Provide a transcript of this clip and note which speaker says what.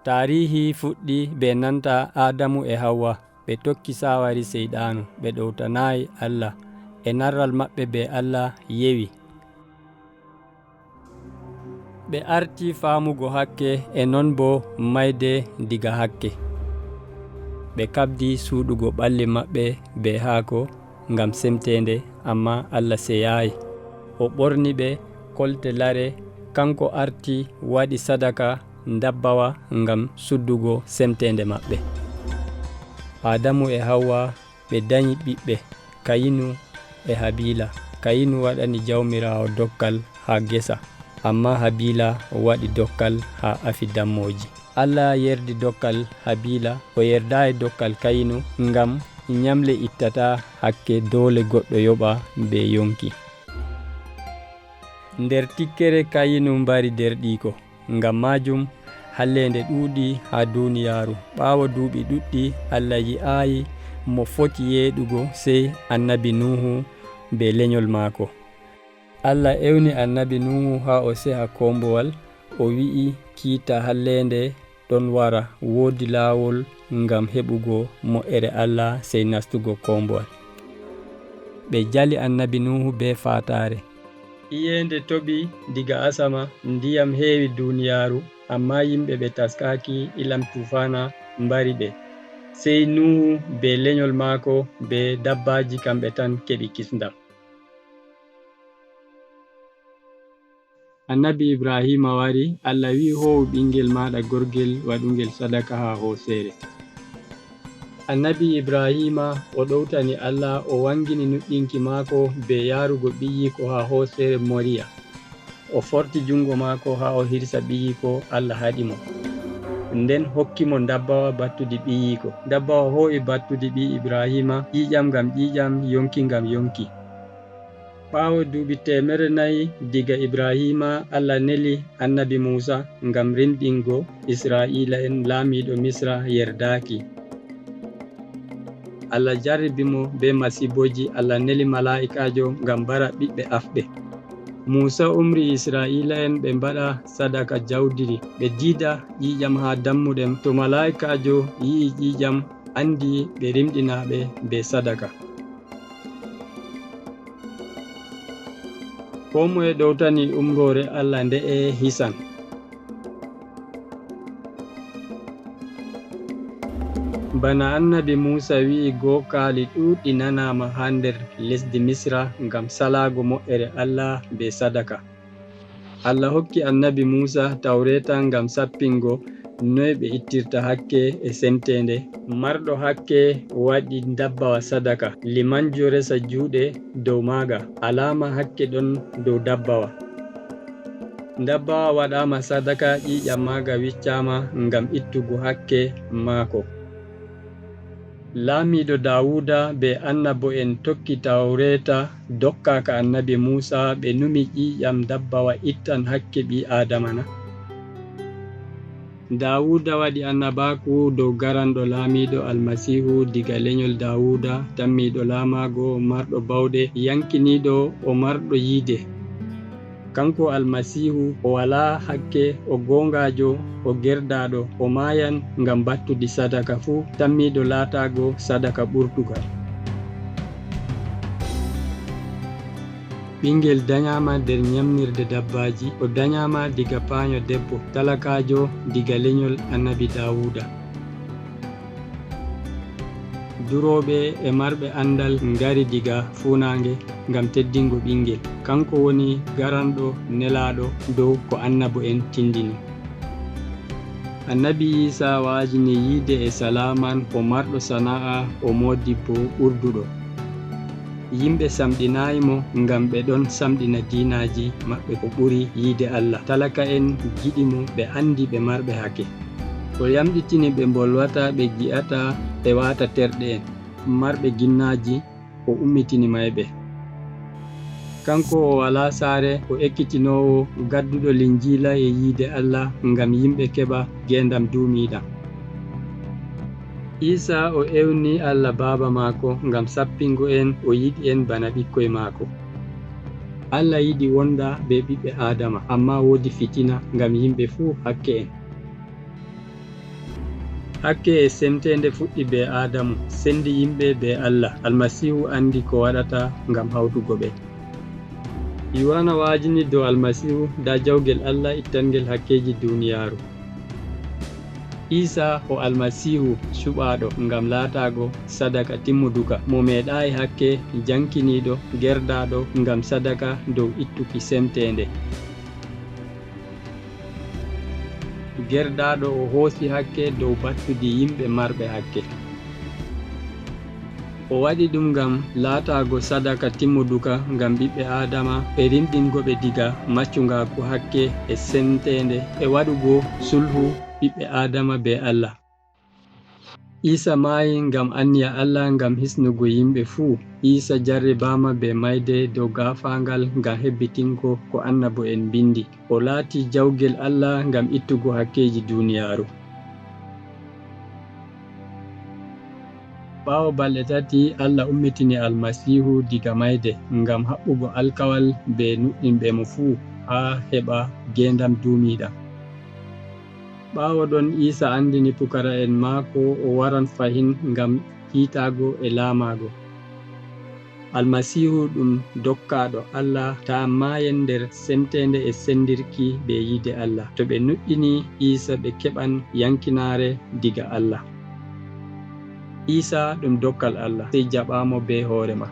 Speaker 1: Tarihi fuɗɗi be nanta Adamu e Hawwa ɓe tokki sawari seyɗanu ɓe ɗowtanayi Allah e narral maɓɓe be Allah yewi. Ɓe arti famugo hakke e non bo mayde diga hakke. Ɓe kabdi suɗugo ɓalli maɓɓe be haako ngam semtende, amma Allah seyayi. O ɓorni ɓe kolte lare, kanko arti waɗi sadaka dabbawa ngam suddugo semtende maɓɓe. Adamu e Hawwa ɓe dañi ɓiɓɓe Kayinu e Habila. Kayinu waɗani jawmirawo dokkal ha gesa, amma Habila waɗi dokkal ha afi dammoji. Allah yerdi dokkal Habila, o yerdayi dokkal Kayinu ngam ñamle ittata hakke dole goɗɗo yoɓa be yonki. Nder tikkere Kayinu mbari derɗiko, ngam majum hallende ɗuuɗi ha duniyaru. Ɓawo duuɓi ɗuɗɗi Allah yi'ayi mo foti yeɗugo sey annabi Nuhu be lenyol maako. Allah ewni annabi Nuhu ha o seha kombowal, o wi'i kiita hallende ɗon wara, wodi lawol ngam heɓugo mo'ere Allah sey nastugo kombowal. Ɓe jali annabi Nuhu be fatare. Iyende toɓi diga asama, ndiyam heewi duniyaru, amma yimɓe ɓe taskaki ilam tufana mbari ɓe. Sey Nuhu be lenyol maako be dabbaji kamɓe tan keɓi kisndam. Annabi Ibrahima wari, Allah wi howu ɓingel maɗa gorgel waɗungel sadaka ha hosere. Annabi Ibrahima o ɗowtani Allah, o wangini nuɗɗinki maako be yarugo ɓiyiko ha hosere Moriya. O forti jungo maako ha o hirsa ɓiyiko, Allah haɗimo. Nden hokkimo dabbawa battudi ɓiyiko. Dabbawa ho'i battudi ɓi Ibrahima, ƴiƴam ngam ƴiƴam, yonki ngam yonki. Ɓawo duuɓi 400 diga Ibrahima, Allah neli annabi Musa ngam rimɗingo Israila en. Laamiɗo Misra yerdaki. Allah jarribimo be masiboji. Allah neli mala'ikajo ngam bara ɓiɓɓe afɓe. Musa umri Israila en ɓe mbaɗa sadaka jawdiri, ɓe diida ƴiƴam ha dammuɗen. To mala'ikajo yi'i ƴiƴam, andi ɓe rimɗinaɓe be sadaka. Ko moye ɗowtani umrore Allah nde'e hisan. Bana annabi Musa wi'i gookaali ɗuuɗɗi nanama ha nder lesdi Misra ngam salago mo'ere Allah be sadaka. Allah hokki annabi Musa tawreta ngam sappingo noy ɓe ittirta hakke e semtende. Marɗo hakke waɗi dabbawa sadaka, limanjo resa juuɗe dow maaga, alama hakke ɗon dow dabbawa. Dabbawa waɗama sadaka, ƴiƴam maaga wiccama ngam ittugo hakke maako. Laamiɗo Dawuda be annabo en tokki tawreta dokkaka annabi Musa, ɓe numi ƴiƴam dabbawa ittan hakke ɓi Adamana. Dawuda waɗi annabaku dow garanɗo laamiɗo Almasihu diga lenyol Dawuda, tammiɗo laamago, marɗo bawɗe, yankiniɗo, o marɗo yiide. Kanko Almasihu o wala hakke, o gongajo, o gerdaɗo, o mayan ngam battudi sadaka fuu, tammiɗo laatago sadaka ɓurtugal. Ɓingel dañama nder nyamnirde dabbaji, o dañama diga paanyo debbo, talakajo diga lenyol annabi Dawuda. Duroɓe e marɓe andal ngari diga funange ngam teddingo ɓingel. Kanko woni garanɗo nelaɗo dow ko annabo en tindini. Annabi Isa wajini yiide e salaman, o marɗo sana'a, o modibbo ɓurduɗo. Yimɓe samɗinayimo ngam ɓe ɗon samɗina diinaji maɓɓe ko ɓuri yiide Allah. Talaka en giɗimo, ɓe andi ɓe marɓe hake. O yamɗitini ɓe mbolwata, ɓe gi'ata, ɓe wata terɗe en. Marɓe ginnaji o ummitini mayɓe. Kanko o wala saare, o ekkitinowo gadduɗo linjila e yiide Allah ngam yimɓe keɓa gendam duumiɗam. Isa o ewni Allah Baba maako ngam sappingo en, o yiɗi en bana ɓikkoy maako. Allah yiɗi wonda be ɓiɓɓe Adama, amma wodi fitina ngam yimɓe fuu hakke en. hakke e semtende fuɗɗi be Adamu sendi yimɓe be Allah. Almasihu andi ko waɗata ngam hawtugo ɓe. Yohana wajini dow Almasihu da jawgel Allah ittangel hakkeji duniyaru. Isa o Almasihu cuɓaɗo ngam laatago sadaka timmuduka mo meeɗayi hakke jankiniɗo gerdaɗo ngam sadaka dow ittuki semtende. Gerdaɗo o hoosi hakke dow battudi yimɓe marɓe hakke. O waɗi ɗum ngam laatago sadaka timmuduka ngam ɓiɓɓe Adama ɓe rimɗingoɓe diga maccungaku hakke e semtende e waɗugo sulhu ɓiɓɓe Adama be Allah. Isa maayi ngam anniya Allah ngam hisnugo yimɓe fuu. Isa jarribama be mayde dow gafangal ngam hebbitingo ko annabo en bindi. O laati jawgel Allah ngam ittugo hakkeji duniyaru. Ɓawo balɗe tati Allah ummitini Almasihu diga mayde ngam haɓɓugo alkawal be nuɗɗinɓe mo fuu ha heɓa gendam duumiɗam. Ɓawo ɗon Isa andini pukara'en maako o waran fahin ngam kiitago e laamago. Almasihu ɗum dokkaɗo Allah ta maayen nder semtende e sendirki be yide Allah. To ɓe nuɗɗini Isa ɓe keɓan yankinare diga Allah. Isa ɗum dokkal Allah, sey jaɓamo be hoorema.